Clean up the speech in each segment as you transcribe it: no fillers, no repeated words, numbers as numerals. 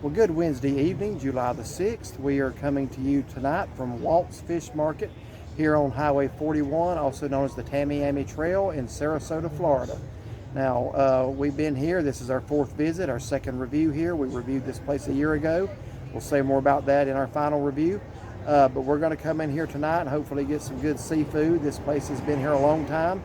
Well, good Wednesday evening, July the 6th. We are coming to you tonight from Walt's Fish Market here on Highway 41, also known as the Tamiami Trail in Sarasota, Florida. Now, we've been here. This is our fourth visit, our second review here. We reviewed this place a year ago. We'll say more about that in our final review. But we're going to come in here tonight and hopefully get some good seafood. This place has been here a long time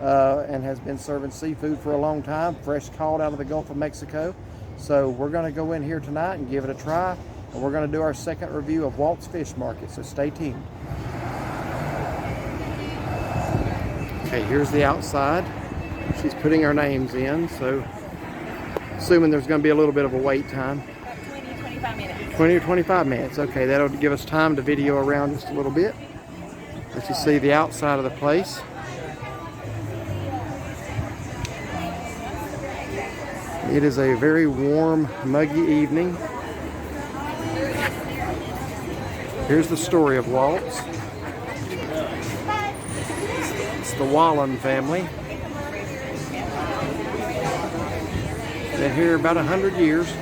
and has been serving seafood for a long time, fresh caught out of the Gulf of Mexico. So we're going to go in here tonight and give it a try, and we're going to do our second review of Walt's Fish Market, so stay tuned. Okay, here's the outside. She's putting our names in, so assuming there's going to be a little bit of a wait time. About 20-25 minutes. 20 or 25 minutes. Okay, that'll give us time to video around just a little bit. Let you see the outside of the place. It is a very warm, muggy evening. Here's the story of Walt's. It's the Wallen family. Been here about 100 years.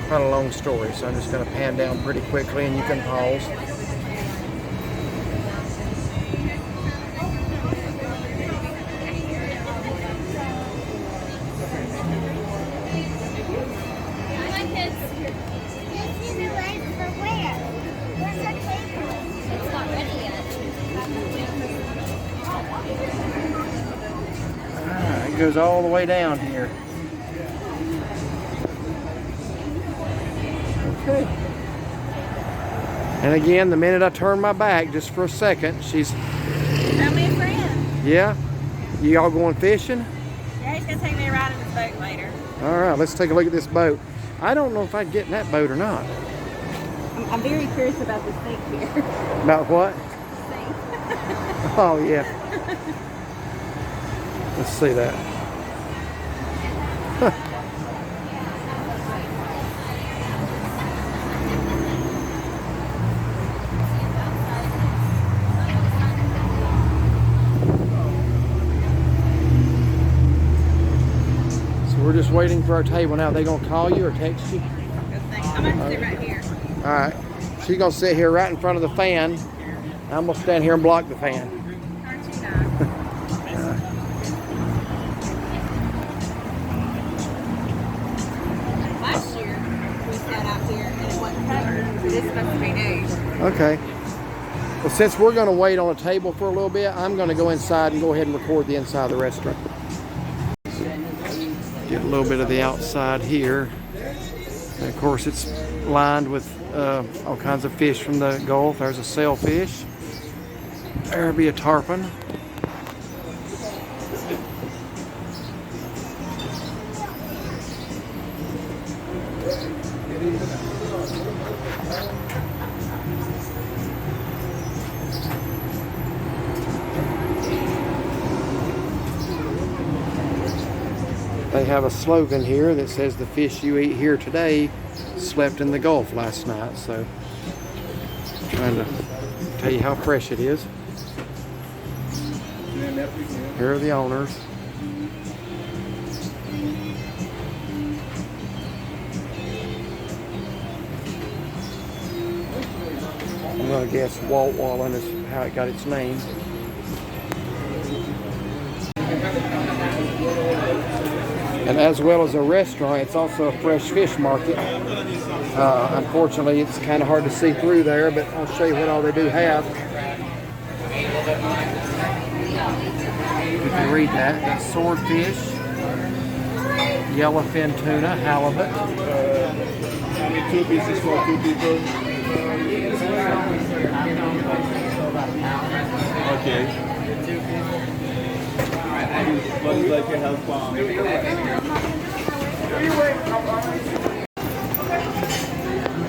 Quite a long story, so I'm just going to pan down pretty quickly and you can pause. It goes all the way down here. Okay. And again, the minute I turn my back, just for a second, she's... Found me a friend. Yeah? You all going fishing? Yeah, he's going to take me a ride in his boat later. All right, let's take a look at this boat. I don't know if I'd get in that boat or not. I'm very curious about this thing here. About what? Thing. Oh, yeah. Let's see that. We're just waiting for our table now. They gonna call you or text you? I'm gonna sit right here. All right. She's gonna sit here right in front of the fan. I'm gonna stand here and block the fan. Aren't you nice? Last year we sat out here and it wasn't covered. It's supposed to be new. Okay. Well, since we're gonna wait on a table for a little bit, I'm gonna go inside and go ahead and record the inside of the restaurant. Get a little bit of the outside here. And of course, it's lined with all kinds of fish from the Gulf. There's a sailfish. There'll be a tarpon. They have a slogan here that says the fish you eat here today slept in the Gulf last night. So I'm trying to tell you how fresh it is. Here are the owners. I'm going to guess Walt Wallen is how it got its name. And as well as a restaurant, it's also a fresh fish market. Unfortunately, it's kind of hard to see through there, but I'll show you what all they do have. You can read that. That's swordfish, yellowfin tuna, halibut. 2 pieces for 2 people. Okay. What is like a health bomb?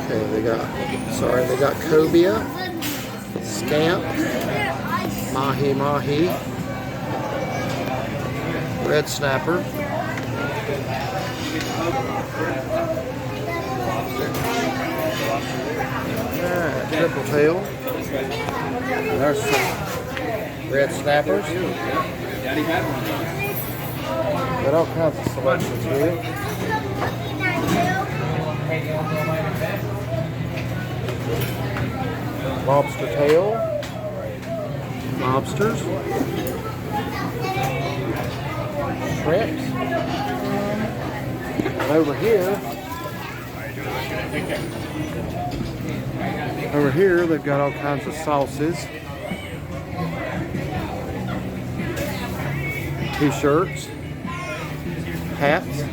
Okay, they got cobia, scamp, mahi, red snapper, triple tail, There's some red snappers. Daddy had one. Got all kinds of selections here. Lobster tail. Lobsters. Shrimps. And over here they've got all kinds of sauces. T-shirts. Hats.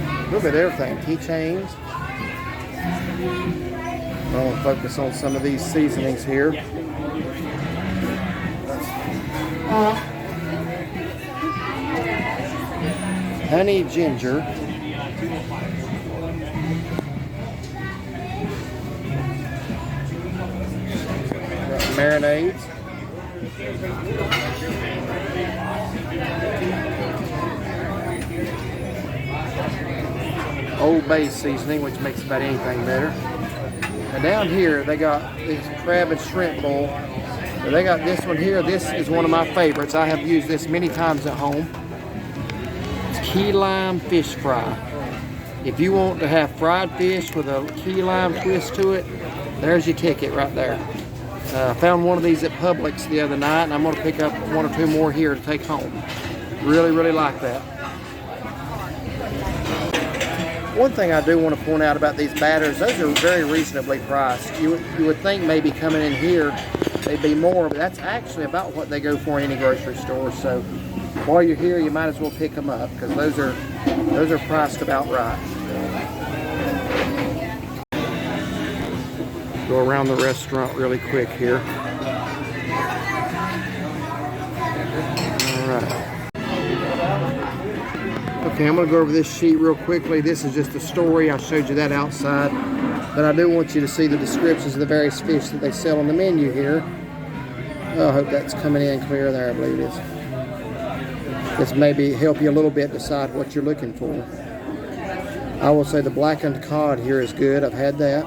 A little bit of everything. Keychains. I'll focus on some of these seasonings here. Honey ginger. Got marinades. Old Bay seasoning, which makes about anything better. And down here they got this crab and shrimp bowl. So they got this one here. This is one of my favorites. I have used this many times at home. It's key lime fish fry. If you want to have fried fish with a key lime twist to it, there's your ticket right there. I found one of these at Publix the other night, and I'm going to pick up one or two more here to take home. Really, really like that. One thing I do want to point out about these batters, those are very reasonably priced. You would think maybe coming in here they'd be more, but that's actually about what they go for in any grocery store. So while you're here, you might as well pick them up because those are priced about right. Go around the restaurant really quick here. All right. Okay, I'm going to go over this sheet real quickly. This is just a story. I showed you that outside. But I do want you to see the descriptions of the various fish that they sell on the menu here. Oh, I hope that's coming in clear there. I believe it is. This maybe help you a little bit decide what you're looking for. I will say the blackened cod here is good. I've had that.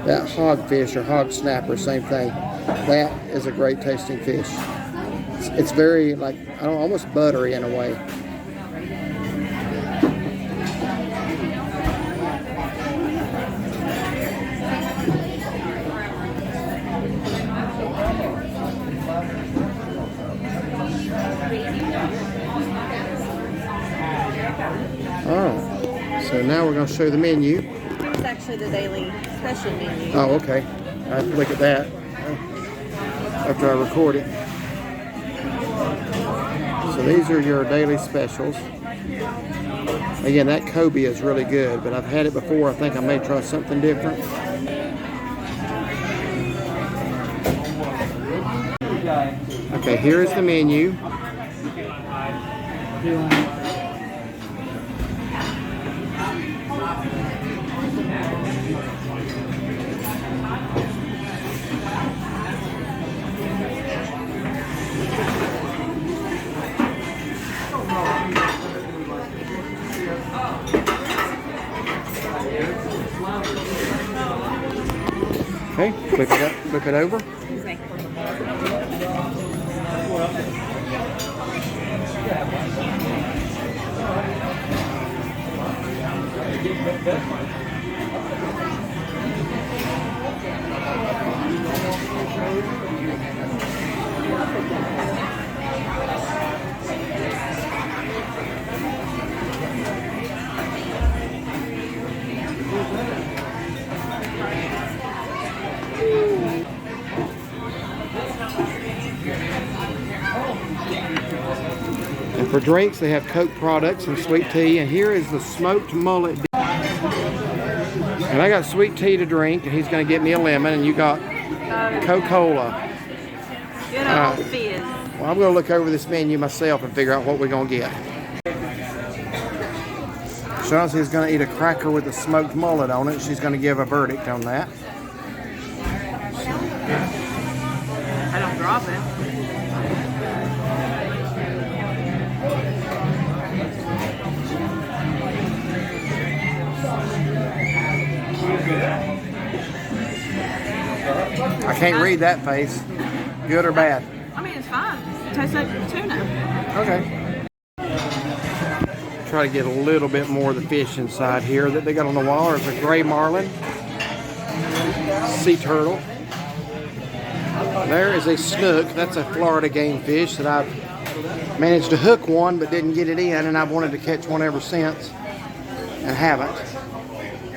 That hogfish or hog snapper, same thing. That is a great tasting fish. It's very like almost buttery in a way. Oh, so now we're going to show the menu. It's actually the daily special menu. Oh, okay. I have to look at that after I record it. So these are your daily specials. Again, that Kobe is really good, but I've had it before. I think I may try something different. Okay, here is the menu. Okay, flip it up, flip it over. And for drinks, they have Coke products and sweet tea. And here is the smoked mullet. And I got sweet tea to drink, and he's going to get me a lemon, and you got Coca-Cola. Good old fizz. Well, I'm going to look over this menu myself and figure out what we're going to get. Chauncey is going to eat a cracker with a smoked mullet on it. She's going to give a verdict on that. I don't drop it. I can't read that face. Good or bad? I mean, it's fine. It tastes like tuna. Okay. Try to get a little bit more of the fish inside here that they got on the wall. There's a gray marlin, sea turtle. There is a snook. That's a Florida game fish that I've managed to hook one but didn't get it in, and I've wanted to catch one ever since and haven't.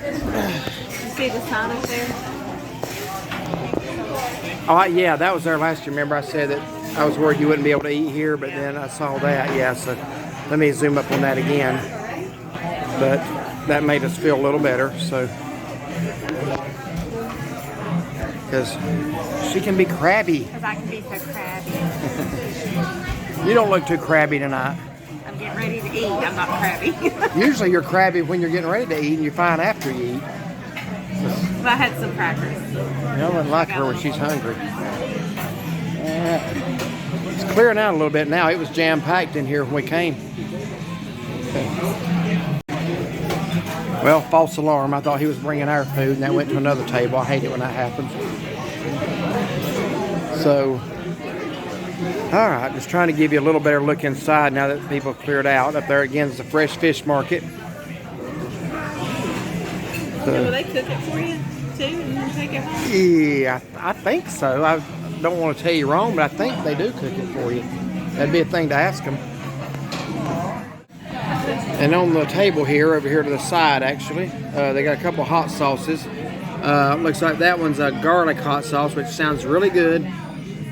You see the sign up there? Oh, yeah, that was there last year. Remember I said that I was worried you wouldn't be able to eat here, but then I saw that. Yeah, so let me zoom up on that again. But that made us feel a little better, so. Because she can be crabby. Because I can be so crabby. You don't look too crabby tonight. I'm getting ready to eat. I'm not crabby. Usually you're crabby when you're getting ready to eat, and you're fine after you eat. But I had some crackers. You know, I wouldn't like her when she's hungry. It's clearing out a little bit now. It was jam-packed in here when we came. Well, false alarm. I thought he was bringing our food, and that went to another table. I hate it when that happens. So, all right, just trying to give you a little better look inside now that people have cleared out. Up there again is the fresh fish market. Will they cook it for you too and then take it home? Yeah, I think so. I don't want to tell you wrong, but I think they do cook it for you. That'd be a thing to ask them. And on the table here, over here to the side actually, they got a couple hot sauces. Looks like that one's a garlic hot sauce, which sounds really good.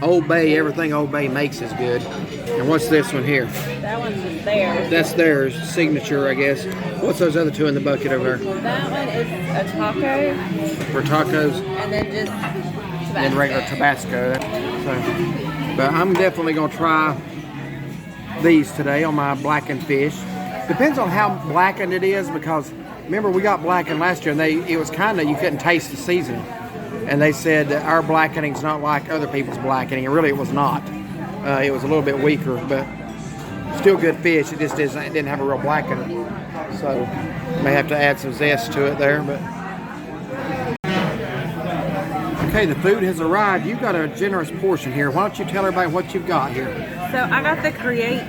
Old Bay, everything Old Bay makes is good. And what's this one here? That one's theirs. That's theirs, signature, I guess. What's those other two in the bucket over there? That one is a taco. For tacos? And then just Tabasco. And regular Tabasco. So, but I'm definitely going to try these today on my blackened fish. Depends on how blackened it is, because remember we got blackened last year and it was kind of, you couldn't taste the seasoning. And they said that our blackening's not like other people's blackening. And really it was not. It was a little bit weaker, but still good fish. It just isn't, it didn't have a real blackening. So may have to add some zest to it there. But okay, the food has arrived. You've got a generous portion here. Why don't you tell everybody what you've got here? So I got the Create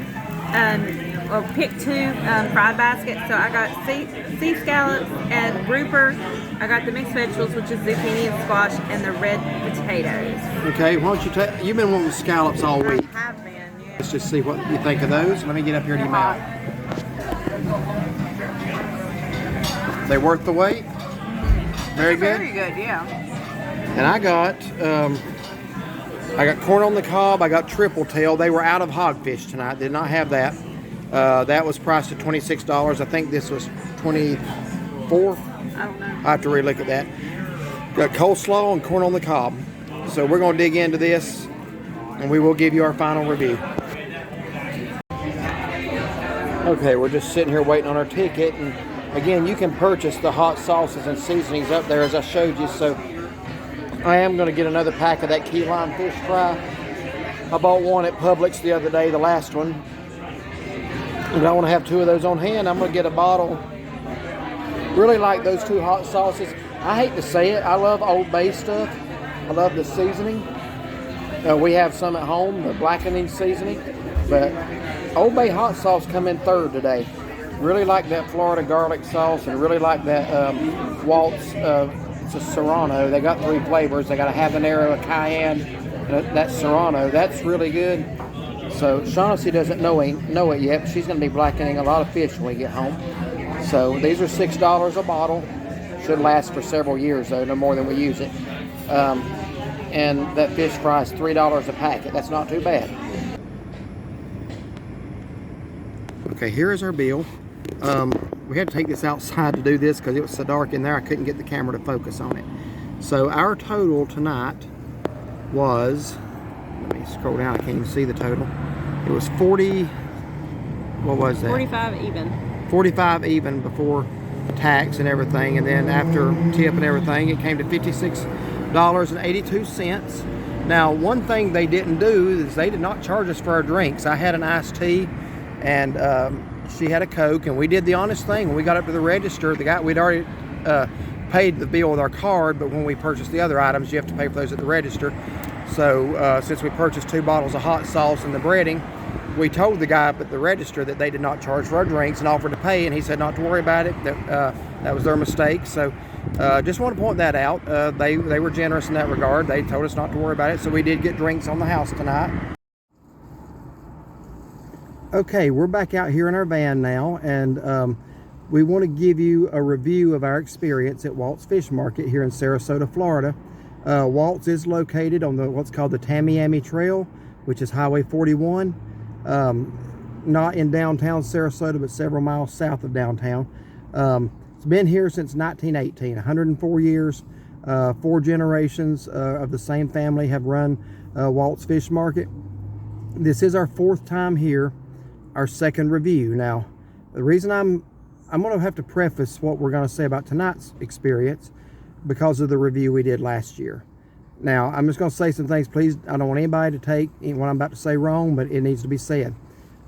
or pick two fried basket. So I got sea scallops and grouper. I got the mixed vegetables, which is zucchini and squash, and the red potatoes. Okay, why don't you you've been wanting scallops all week. I have been, yeah. Let's just see what you think of those. Let me get up here to your mouth. They worth the wait? Very good? Very good, yeah. And I got corn on the cob. I got triple tail. They were out of hogfish tonight. Did not have that. That was priced at $26. I think this was $24. I don't know. I have to re-look at that. Got coleslaw and corn on the cob. So we're going to dig into this, and we will give you our final review. Okay, we're just sitting here waiting on our ticket, and again, you can purchase the hot sauces and seasonings up there as I showed you. So I am going to get another pack of that key lime fish fry. I bought one at Publix the other day, the last one. And I want to have two of those on hand. I'm going to get a bottle. Really like those two hot sauces. I hate to say it, I love Old Bay stuff. I love the seasoning. We have some at home, the blackening seasoning. But Old Bay hot sauce come in third today. Really like that Florida garlic sauce, and really like that Walt's, it's a Serrano. They got 3 flavors. They got a habanero, a cayenne, and that Serrano. That's really good. So Shaughnessy doesn't know it yet, but she's going to be blackening a lot of fish when we get home. So these are $6 a bottle. Should last for several years though, no more than we use it. And that fish fry is $3 a packet. That's not too bad. Okay, here is our bill. We had to take this outside to do this because it was so dark in there I couldn't get the camera to focus on it. So our total tonight was, let me scroll down, I can't even see the total. It was 40, what was that? 45 even. 45 even before tax and everything, and then after tip and everything it came to $56.82. Now one thing they didn't do is they did not charge us for our drinks. I had an iced tea and she had a Coke, and we did the honest thing. When we got up to the register, the guy, we'd already paid the bill with our card, but when we purchased the other items, you have to pay for those at the register. So since we purchased 2 bottles of hot sauce and the breading, we told the guy up at the register that they did not charge for our drinks and offered to pay, and he said not to worry about it, that was their mistake. So just want to point that out. They were generous in that regard. They told us not to worry about it, so we did get drinks on the house tonight. Okay, we're back out here in our van now, and we want to give you a review of our experience at Walt's Fish Market here in Sarasota, Florida. Walt's is located on what's called the Tamiami Trail, which is Highway 41. Not in downtown Sarasota, but several miles south of downtown. It's been here since 1918, 104 years. 4 generations of the same family have run Walt's Fish Market. This is our 4th time here, our 2nd review. Now, the reason I'm going to have to preface what we're going to say about tonight's experience because of the review we did last year. Now, I'm just going to say some things. Please, I don't want anybody to take what I'm about to say wrong, but it needs to be said.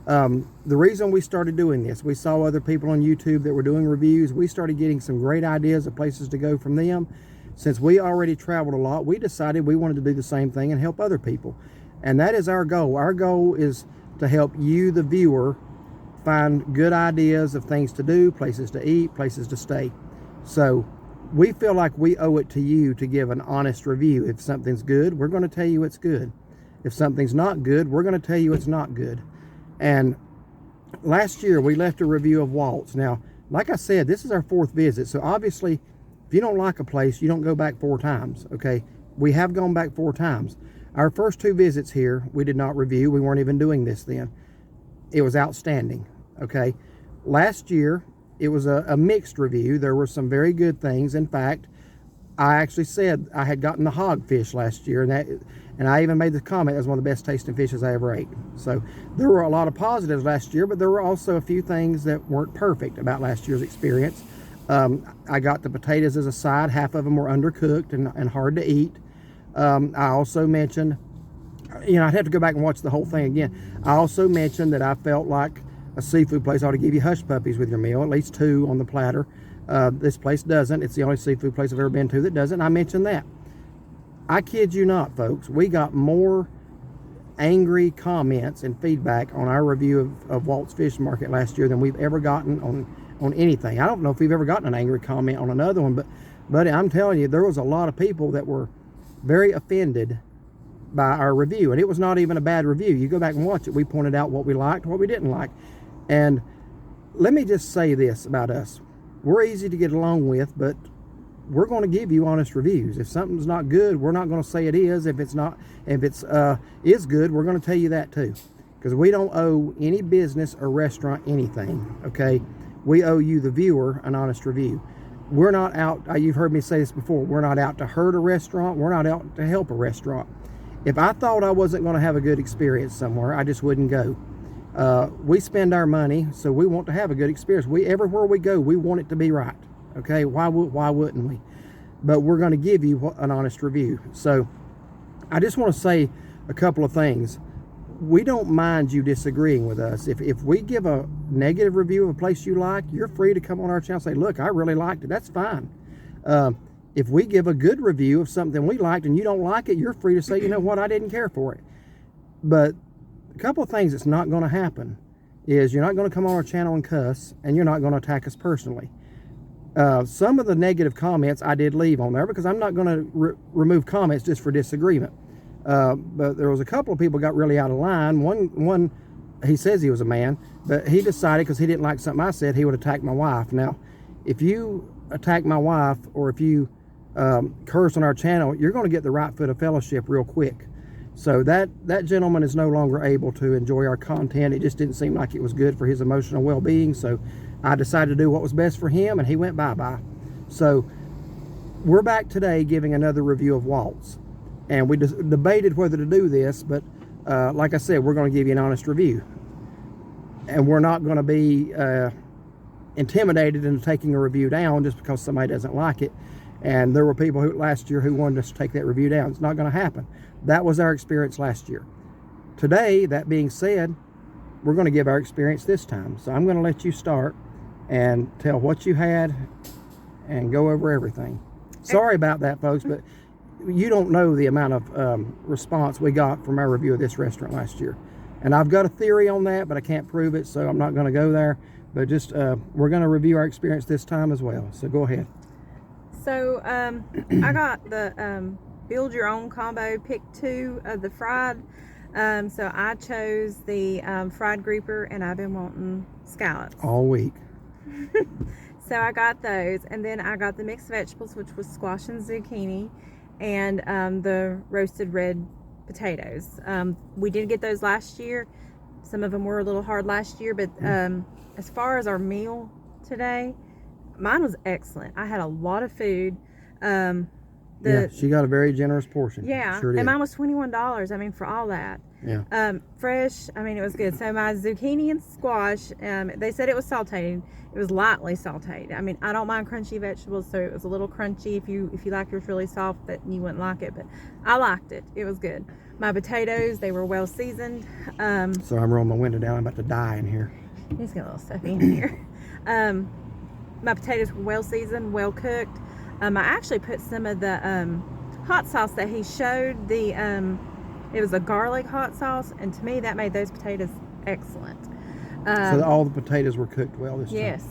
The reason we started doing this, we saw other people on YouTube that were doing reviews. We started getting some great ideas of places to go from them. Since we already traveled a lot, we decided we wanted to do the same thing and help other people. And that is our goal. Our goal is to help you, the viewer, find good ideas of things to do, places to eat, places to stay. So we feel like we owe it to you to give an honest review. If something's good, we're going to tell you it's good. If something's not good, we're going to tell you it's not good. And last year we left a review of Walt's. Now, like I said, this is our 4th visit. So obviously, if you don't like a place, you don't go back 4 times, okay? We have gone back 4 times. Our first 2 visits here, we did not review. We weren't even doing this then. It was outstanding, okay? Last year, it was a mixed review. There were some very good things. In fact, I actually said I had gotten the hogfish last year, and I even made the comment it was one of the best tasting fishes I ever ate. So there were a lot of positives last year, but there were also a few things that weren't perfect about last year's experience. I got the potatoes as a side. Half of them were undercooked and hard to eat. I also mentioned, I'd have to go back and watch the whole thing again. I also mentioned that I felt like a seafood place ought to give you hush puppies with your meal, at least 2 on the platter. This place doesn't. It's the only seafood place I've ever been to that doesn't. I mentioned that. I kid you not, folks. We got more angry comments and feedback on our review of Walt's Fish Market last year than we've ever gotten on anything. I don't know if we've ever gotten an angry comment on another one, but I'm telling you, there was a lot of people that were very offended by our review, and it was not even a bad review. You go back and watch it. We pointed out what we liked, what we didn't like. And let me just say this about us. We're easy to get along with, but we're going to give you honest reviews. If something's not good, we're not going to say it is. If it's is good, we're going to tell you that too. Because we don't owe any business or restaurant anything, okay? We owe you, the viewer, an honest review. We're not out, you've heard me say this before, we're not out to hurt a restaurant. We're not out to help a restaurant. If I thought I wasn't going to have a good experience somewhere, I just wouldn't go. We spend our money, so we want to have a good experience. Everywhere we go, we want it to be right. Okay, why wouldn't we? But we're going to give you an honest review. So I just want to say a couple of things. We don't mind you disagreeing with us. If we give a negative review of a place you like, you're free to come on our channel and say, look, I really liked it. That's fine. If we give a good review of something we liked and you don't like it, you're free to say, you know what, I didn't care for it. But a couple of things that's not going to happen is you're not going to come on our channel and cuss, and you're not going to attack us personally. Some of the negative comments I did leave on there because I'm not going to remove comments just for disagreement. But there was a couple of people got really out of line. One, he says he was a man, but he decided because he didn't like something I said, he would attack my wife. Now, if you attack my wife or if you curse on our channel, you're going to get the right foot of fellowship real quick. So that gentleman is no longer able to enjoy our content. It just didn't seem like it was good for his emotional well-being. So I decided to do what was best for him, and he went bye-bye. So we're back today giving another review of Walt's. And we debated whether to do this, but like I said, we're going to give you an honest review. And we're not going to be intimidated into taking a review down just because somebody doesn't like it. And there were people last year who wanted us to take that review down. It's not going to happen. That was our experience last year. Today, that being said, we're going to give our experience this time. So I'm going to let you start and tell what you had and go over everything. Sorry about that, folks, but you don't know the amount of response we got from our review of this restaurant last year. And I've got a theory on that, but I can't prove it, so I'm not going to go there. But just we're going to review our experience this time as well. So go ahead. So I got the build your own combo, pick 2 of the fried. So I chose the fried grouper, and I've been wanting scallops all week. So I got those, and then I got the mixed vegetables, which was squash and zucchini, and the roasted red potatoes. We did get those last year. Some of them were a little hard last year, but as far as our meal today, mine was excellent. I had a lot of food. Yeah, she got a very generous portion. Yeah, sure did. and mine was $21. I mean, for all that. Yeah. Fresh. I mean, it was good. So my zucchini and squash, they said it was sauteed. It was lightly sauteed. I mean, I don't mind crunchy vegetables, so it was a little crunchy. If you like yours really soft, that you wouldn't like it, but I liked it. It was good. My potatoes, they were well seasoned. So I'm rolling my window down. I'm about to die in here. He's got a little stuff in here. My potatoes were well seasoned, well cooked. I actually put some of the hot sauce that he showed. It was a garlic hot sauce, and to me that made those potatoes excellent. So all the potatoes were cooked well this time. Yes,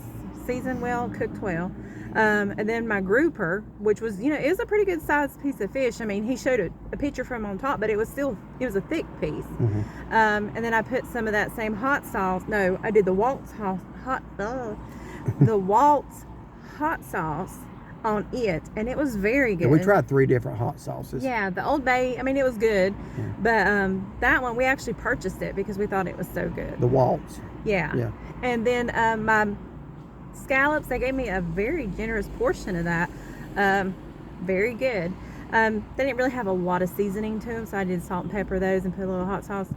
seasoned well, cooked well. And then my grouper, which was, it was a pretty good sized piece of fish. I mean, he showed a picture from on top, but it was a thick piece. Mm-hmm. And then I put some of that same hot sauce. No, I did the Walt's the Walt's hot sauce on it, and it was very good. Yeah, we tried 3 different hot sauces. Yeah, the Old Bay, I mean, it was good. Yeah. But that one, we actually purchased it because we thought it was so good. The Walt's. Yeah. Yeah. And then my scallops, they gave me a very generous portion of that. Very good. They didn't really have a lot of seasoning to them, so I did salt and pepper those and put a little hot sauce.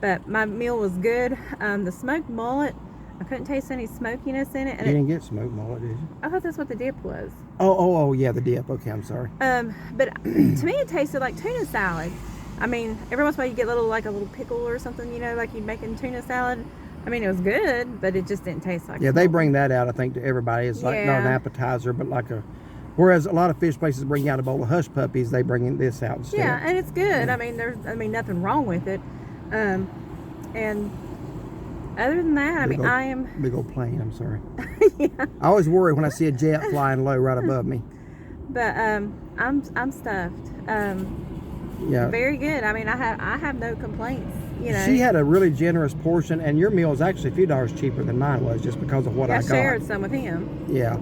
But my meal was good. The smoked mullet, I couldn't taste any smokiness in it. And you didn't get smoked mullet, did you? I thought that's what the dip was. Oh, yeah, the dip. Okay, I'm sorry. But to me, it tasted like tuna salad. I mean, every once in a while you get a little pickle or something, like you'd make in tuna salad. I mean, it was good, but it just didn't taste like. Yeah, they bring that out, I think, to everybody. It's like not an appetizer, but like a. Whereas a lot of fish places bring out a bowl of hush puppies, they bring this out instead. Yeah, and it's good. Yeah. I mean, there's nothing wrong with it. And other than that, I am big old plane. I'm sorry. Yeah. I always worry when I see a jet flying low right above me. But I'm stuffed. Yeah. Very good. I mean, I have no complaints. She had a really generous portion, and your meal is actually a few dollars cheaper than mine was, just because of what I got. I shared some with him. Yeah.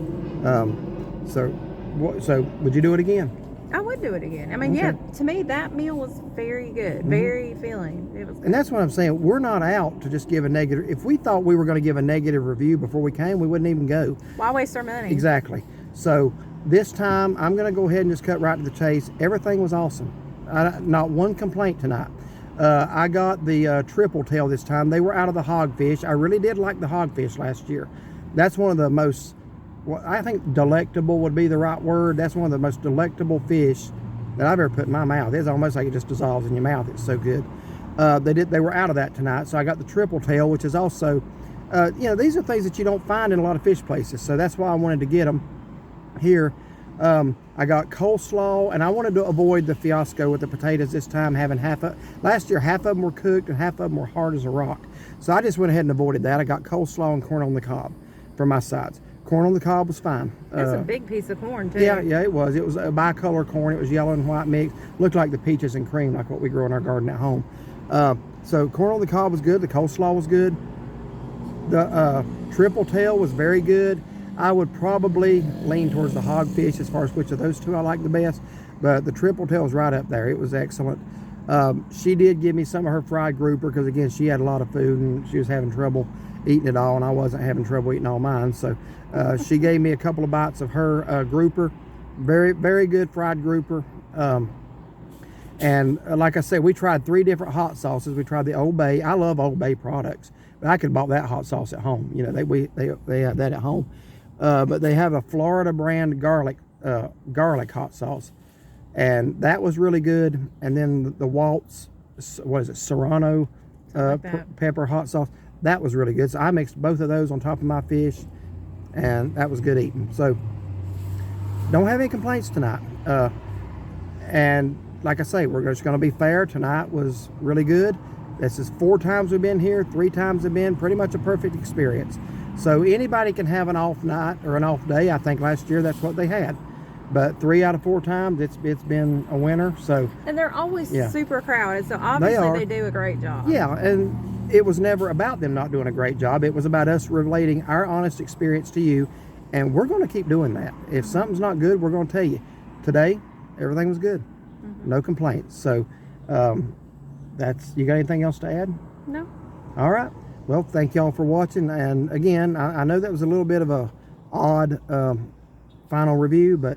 So would you do it again? I would do it again. I mean, Okay. yeah. To me, that meal was very good. Mm-hmm. Very filling. It was good. And that's what I'm saying. We're not out to just give a negative. If we thought we were going to give a negative review before we came, we wouldn't even go. Why waste our money? Exactly. So this time, I'm going to go ahead and just cut right to the chase. Everything was awesome. Not one complaint tonight. I got the triple tail this time. They were out of the hogfish. I really did like the hogfish last year. That's one of the most, I think delectable would be the right word. That's one of the most delectable fish that I've ever put in my mouth. It's almost like it just dissolves in your mouth. It's so good. They were out of that tonight. So I got the triple tail, which is also, these are things that you don't find in a lot of fish places. So that's why I wanted to get them here. I got coleslaw, and I wanted to avoid the fiasco with the potatoes this time, having last year half of them were cooked and half of them were hard as a rock. So I just went ahead and avoided that. I got coleslaw and corn on the cob for my sides. Corn on the cob was fine. That's a big piece of corn too. Yeah, it was. It was a bicolor corn. It was yellow and white mix. Looked like the peaches and cream, like what we grow in our garden at home. So corn on the cob was good. The coleslaw was good. The triple tail was very good. I would probably lean towards the hogfish as far as which of those two I like the best, but the triple tail was right up there. It was excellent. She did give me some of her fried grouper because, again, she had a lot of food and she was having trouble eating it all, and I wasn't having trouble eating all mine. So she gave me a couple of bites of her grouper. Very, very good fried grouper. And like I said, we tried 3 different hot sauces. We tried the Old Bay. I love Old Bay products, but I could have bought that hot sauce at home. They have that at home. But they have a Florida brand garlic hot sauce, and that was really good. And then the Walt's, Serrano pepper hot sauce, that was really good. So I mixed both of those on top of my fish, and that was good eating. So don't have any complaints tonight. And like I say, we're just going to be fair. Tonight was really good. This is 4 times we've been here. 3 times have been pretty much a perfect experience. So anybody can have an off night or an off day. I think last year that's what they had. But 3 out of 4 times, it's been a winner. So And they're always Yeah. super crowded, so They obviously are. they do a great job. yeah, and it was never about them not doing a great job. It was about us relating our honest experience to you, and we're going to keep doing that. If something's not good, we're going to tell you. Today, everything was good. No complaints. So you got anything else to add? No. All right. Well, thank y'all for watching. And again, I know that was a little bit of a odd final review, but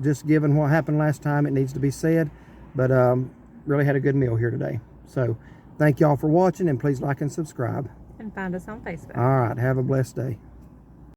just given what happened last time, it needs to be said. But really had a good meal here today. So thank y'all for watching, and please like and subscribe. And find us on Facebook. All right. Have a blessed day.